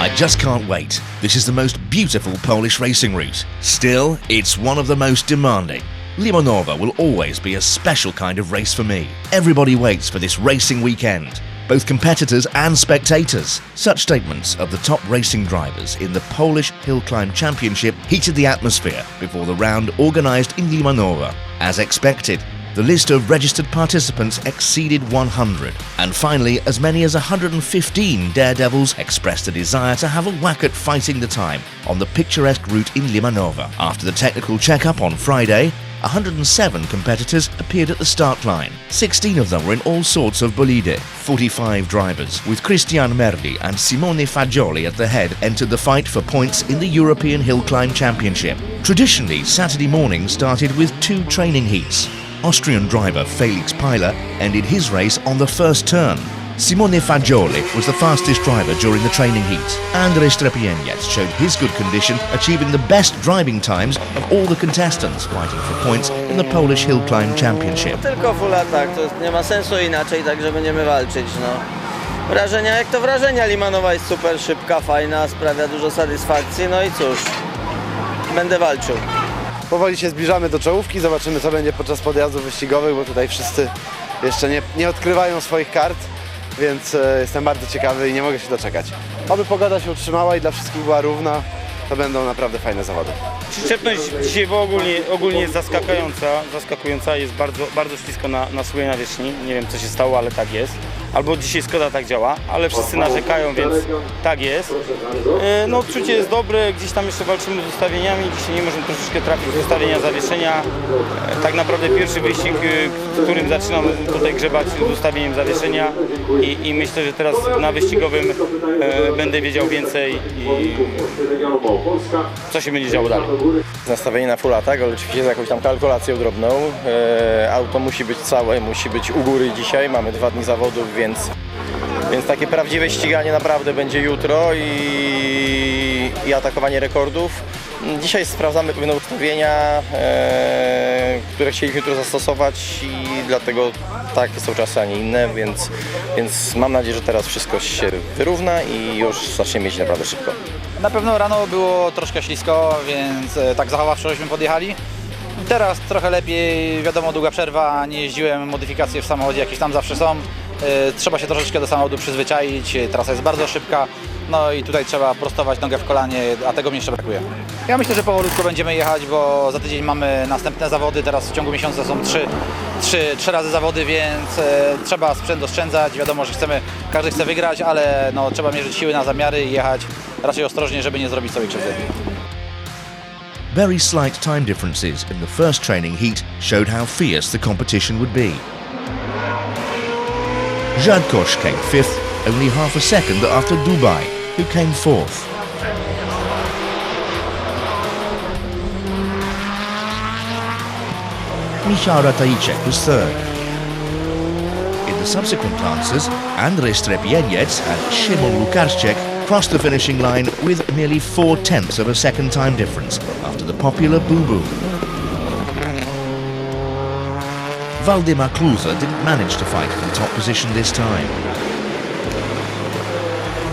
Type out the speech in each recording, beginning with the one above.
I just can't wait. This is the most beautiful Polish racing route. Still, it's one of the most demanding. Limanowa will always be a special kind of race for me. Everybody waits for this racing weekend, both competitors and spectators. Such statements of the top racing drivers in the Polish Hill Climb Championship heated the atmosphere before the round organised in Limanowa. As expected, the list of registered participants exceeded 100, and finally as many as 115 daredevils expressed a desire to have a whack at fighting the time on the picturesque route in Limanowa. After the technical check-up on Friday, 107 competitors appeared at the start line. 16 of them were in all sorts of bolide. 45 drivers, with Cristian Merli and Simone Fagioli at the head, entered the fight for points in the European Hill Climb Championship. Traditionally, Saturday morning started with 2 training heats. Austrian driver Felix Peiler ended his race on the first turn. Simone Fagioli was the fastest driver during the training heat. Andrzej Strepieniec showed his good condition, achieving the best driving times of all the contestants fighting for points in the Polish Hill Climb Championship. Tylko full attack, to nie ma sensu inaczej, także będziemy walczyć. Wrażenia jak to wrażenia, Limanowa jest super szybka, fajna, sprawia dużo satysfakcji, no i cóż, będę walczył. Powoli się zbliżamy do czołówki, zobaczymy co będzie podczas podjazdów wyścigowych, bo tutaj wszyscy jeszcze nie odkrywają swoich kart, więc jestem bardzo ciekawy i nie mogę się doczekać. Oby pogoda się utrzymała i dla wszystkich była równa, to będą naprawdę fajne zawody. Przyczepność dzisiaj ogólnie jest zaskakująca, jest bardzo ślisko na suchej nawierzchni. Nie wiem co się stało, ale tak jest. Albo dzisiaj Skoda tak działa, ale wszyscy narzekają, więc tak jest. No odczucie jest dobre, gdzieś tam jeszcze walczymy z ustawieniami, dzisiaj nie możemy troszeczkę trafić z ustawienia zawieszenia. Tak naprawdę pierwszy wyścig, w którym zaczynam tutaj grzebać z ustawieniem zawieszenia i myślę, że teraz na wyścigowym będę wiedział więcej i co się będzie działo dalej. Nastawienie na full attack, ale oczywiście z jakąś tam kalkulacją drobną. Auto musi być całe, musi być u góry dzisiaj, mamy 2 dni zawodów, więc takie prawdziwe ściganie naprawdę będzie jutro i atakowanie rekordów. Dzisiaj sprawdzamy pewne ustawienia, które chcieliśmy jutro zastosować i dlatego takie są czasy, a nie inne, więc mam nadzieję, że teraz wszystko się wyrówna i już zaczniemy jeździć naprawdę szybko. Na pewno rano było troszkę ślisko, więc tak zachowawczo żeśmy podjechali. Teraz trochę lepiej, wiadomo, długa przerwa, nie jeździłem, modyfikacje w samochodzie jakieś tam zawsze są. Trzeba się troszeczkę do samochodu przyzwyczaić, trasa jest bardzo szybka, no i tutaj trzeba prostować nogę w kolanie, a tego mi jeszcze brakuje. Ja myślę, że powolutku będziemy jechać, bo za tydzień mamy następne zawody, teraz w ciągu miesiąca są trzy razy zawody, więc trzeba sprzęt oszczędzać, wiadomo, że każdy chce wygrać, ale no, trzeba mierzyć siły na zamiary i jechać raczej ostrożnie, żeby nie zrobić sobie krzywdy. Very slight time differences in the first training heat showed how fierce the competition would be. Żadkosz came 5th, only half a second after Dubai, who came 4th. Michał Ratajczak was 3rd. In the subsequent answers, Andrzej Strepieniec and Szymon Łukaszczyk crossed the finishing line with nearly 4/10 of a second time difference after the popular boo-boo. Waldemar Kluza didn't manage to fight for the top position this time.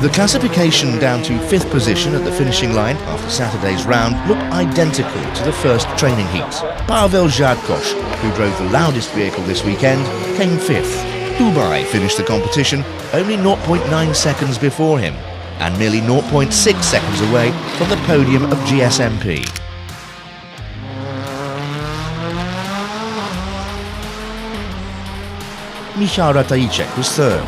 The classification down to 5th position at the finishing line after Saturday's round looked identical to the first training heat. Paweł Żadkosz, who drove the loudest vehicle this weekend, came 5th. Dubai finished the competition only 0.9 seconds before him, and merely 0.6 seconds away from the podium of GSMP. Michał Ratajczak was 3rd.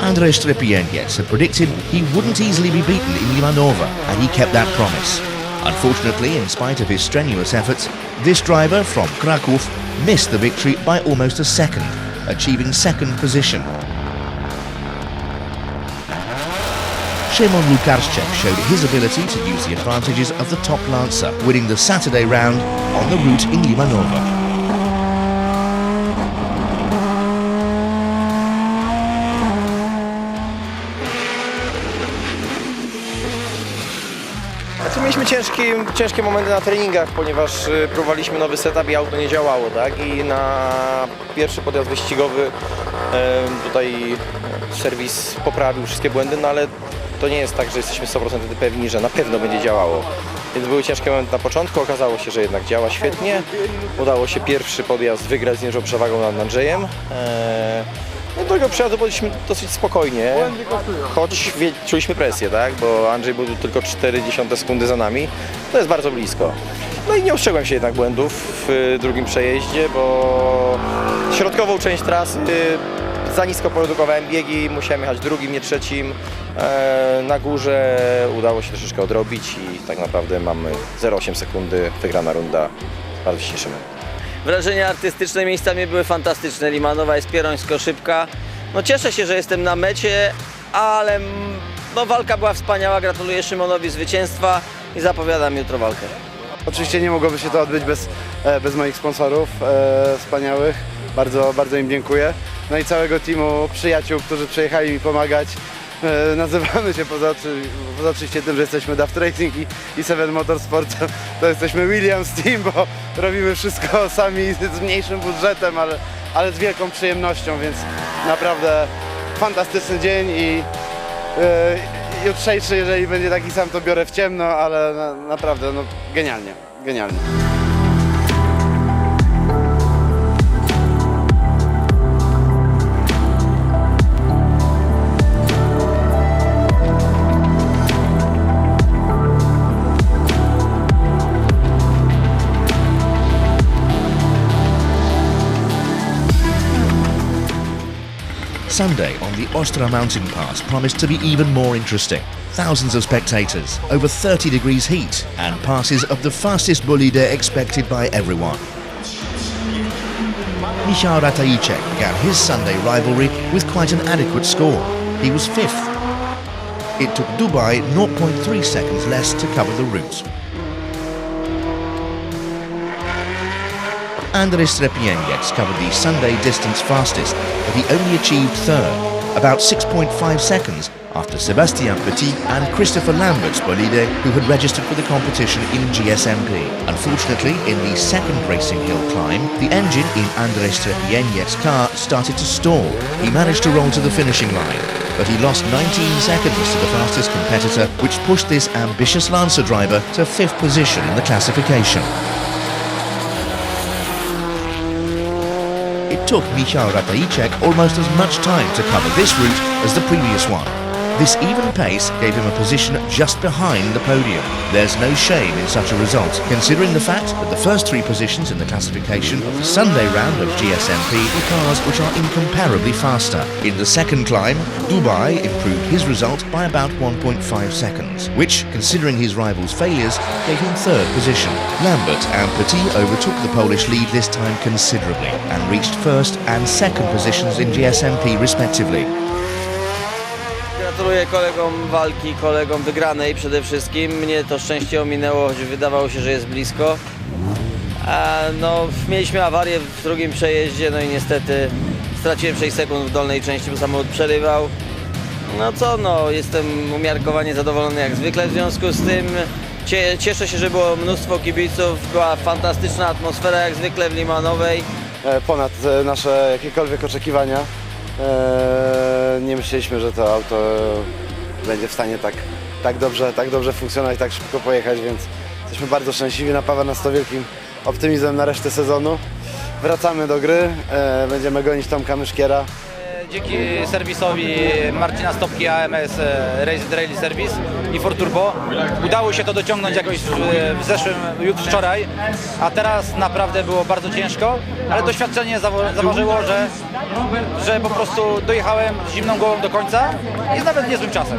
Andrzej Strepieniec had predicted he wouldn't easily be beaten in Limanowa, and he kept that promise. Unfortunately, in spite of his strenuous efforts, this driver from Kraków missed the victory by almost a second, achieving 2nd position. Szymon Łukaszczyk showed his ability to use the advantages of the top lancer, winning the Saturday round on the route in Limanowa. Mieliśmy ciężkie momenty na treningach, ponieważ próbowaliśmy nowy setup i auto nie działało, tak? I na pierwszy podjazd wyścigowy tutaj serwis poprawił wszystkie błędy, no ale to nie jest tak, że jesteśmy 100% pewni, że na pewno będzie działało. Więc były ciężkie momenty na początku, okazało się, że jednak działa świetnie. Udało się pierwszy podjazd wygrać z niedużą przewagą nad Andrzejem. No drugą przejazdu byliśmy dosyć spokojnie, choć czuliśmy presję, tak? Bo Andrzej był tylko 0,4 sekundy za nami. To jest bardzo blisko. No i nie ostrzegłem się jednak błędów w drugim przejeździe, bo środkową część trasy za nisko produkowałem biegi, musiałem jechać drugim, nie trzecim. Na górze udało się troszeczkę odrobić i tak naprawdę mamy 0,8 sekundy, wygrana runda. Bardzo się cieszymy. Wrażenia artystyczne miejscami były fantastyczne. Limanowa jest pierońsko szybka. No cieszę się, że jestem na mecie, ale no, walka była wspaniała. Gratuluję Szymonowi zwycięstwa i zapowiadam jutro walkę. Oczywiście nie mogłoby się to odbyć bez moich sponsorów wspaniałych. Bardzo im dziękuję. No i całego teamu przyjaciół, którzy przyjechali mi pomagać. Nazywamy się poza oczywiście tym, że jesteśmy Daft Racing i Seven Motorsport, to jesteśmy Williams Team, bo robimy wszystko sami z mniejszym budżetem, ale z wielką przyjemnością, więc naprawdę fantastyczny dzień i jutrzejszy, jeżeli będzie taki sam, to biorę w ciemno, ale naprawdę no, genialnie. Sunday on the Ostra mountain pass promised to be even more interesting. Thousands of spectators, over 30 degrees heat, and passes of the fastest bolide expected by everyone. Michał Ratajczak began his Sunday rivalry with quite an adequate score. He was fifth. It took Dubai 0.3 seconds less to cover the route. Andrzej Strepieniec covered the Sunday distance fastest, but he only achieved third, about 6.5 seconds after Sebastian Petit and Christopher Lambert's bolide, who had registered for the competition in GSMP. Unfortunately, in the second racing hill climb, the engine in Andrzej Strepieniec's car started to stall. He managed to roll to the finishing line, but he lost 19 seconds to the fastest competitor, which pushed this ambitious Lancer driver to 5th position in the classification. It took Michał Ratajczak almost as much time to cover this route as the previous one. This even pace gave him a position just behind the podium. There's no shame in such a result, considering the fact that the first 3 positions in the classification of the Sunday round of GSMP were cars which are incomparably faster. In the second climb, Dubai improved his result by about 1.5 seconds, which, considering his rivals' failures, gave him 3rd position. Lambert and Petit overtook the Polish lead this time considerably and reached 1st and 2nd positions in GSMP respectively. Gratuluję kolegom walki, kolegom wygranej przede wszystkim. Mnie to szczęście ominęło, choć wydawało się, że jest blisko. No, mieliśmy awarię w drugim przejeździe, no i niestety straciłem 6 sekund w dolnej części, bo samochód przerywał. No co, no, jestem umiarkowanie zadowolony jak zwykle w związku z tym. Cieszę się, że było mnóstwo kibiców, była fantastyczna atmosfera jak zwykle w Limanowej. Ponad nasze jakiekolwiek oczekiwania. Nie myśleliśmy, że to auto będzie w stanie tak dobrze funkcjonować, tak szybko pojechać, więc jesteśmy bardzo szczęśliwi, napawa nas to wielkim optymizmem na resztę sezonu. Wracamy do gry, będziemy gonić Tomka Myszkiera. Dzięki serwisowi Marcina Stopki AMS Race Rally Service i For Turbo udało się to dociągnąć jakoś w zeszłym, wczoraj, a teraz naprawdę było bardzo ciężko, ale doświadczenie zaważyło, że po prostu dojechałem z zimną głową do końca i z nawet niezłym czasem.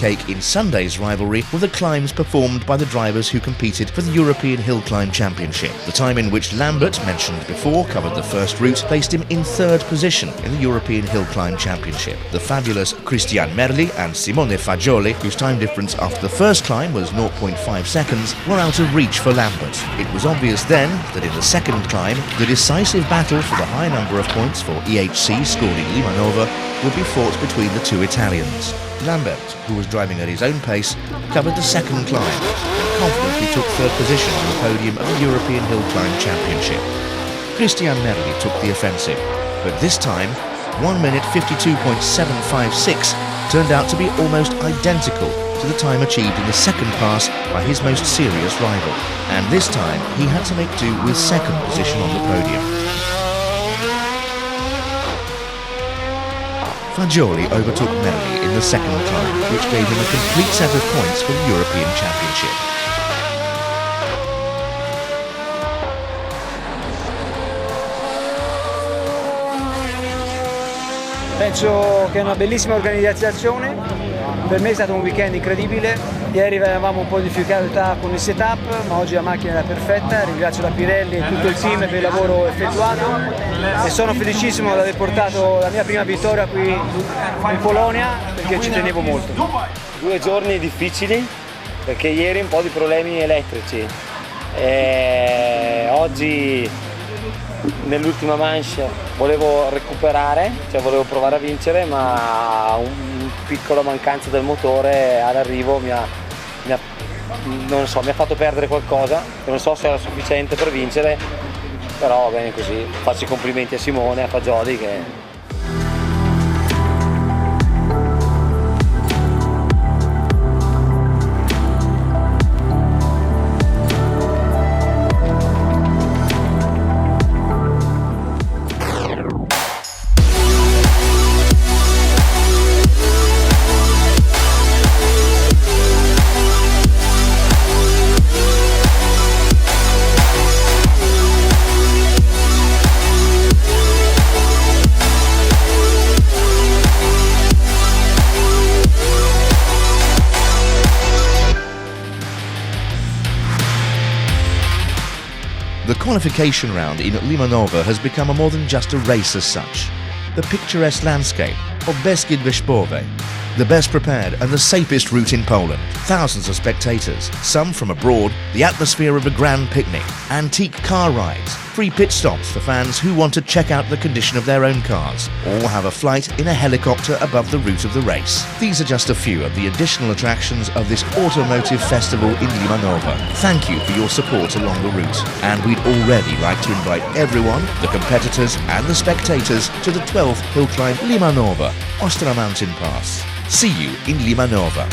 cake in Sunday's rivalry were the climbs performed by the drivers who competed for the European Hill Climb Championship. The time in which Lambert, mentioned before, covered the first route placed him in third position in the European Hill Climb Championship. The fabulous Cristian Merli and Simone Fagioli, whose time difference after the first climb was 0.5 seconds, were out of reach for Lambert. It was obvious then that in the second climb, the decisive battle for the high number of points for EHC scored in Limanova would be fought between the two Italians. Lambert, who was driving at his own pace, covered the second climb and confidently took third position on the podium of the European Hill Climb Championship. Cristian Merli took the offensive, but this time 1 minute 52.756 turned out to be almost identical to the time achieved in the second pass by his most serious rival. And this time he had to make do with second position on the podium. Fagioli overtook Merli in the second climb, which gave him a complete set of points for the European Championship. Penso che è una bellissima organizzazione, per me è stato un weekend incredibile, ieri avevamo un po' di difficoltà con il setup, ma oggi la macchina era perfetta, ringrazio la Pirelli e tutto il team per il lavoro effettuato e sono felicissimo di aver portato la mia prima vittoria qui in Polonia perché ci tenevo molto. 2 giorni difficili perché ieri un po' di problemi elettrici, oggi nell'ultima manche volevo recuperare, cioè volevo provare a vincere, ma un piccola mancanza del motore all'arrivo mi ha fatto perdere qualcosa, non so se era sufficiente per vincere, però va bene così. Faccio i complimenti a Simone e a Fagioli che The qualification round in Limanova has become more than just a race as such. The picturesque landscape of Beskid Wyszbowe, the best prepared and the safest route in Poland. Thousands of spectators, some from abroad, the atmosphere of a grand picnic, antique car rides, free pit stops for fans who want to check out the condition of their own cars, or have a flight in a helicopter above the route of the race. These are just a few of the additional attractions of this automotive festival in Limanova. Thank you for your support along the route, and we'd already like to invite everyone, the competitors and the spectators, to the 12th Hill Climb Limanowa, Ostra mountain pass. See you in Limanova.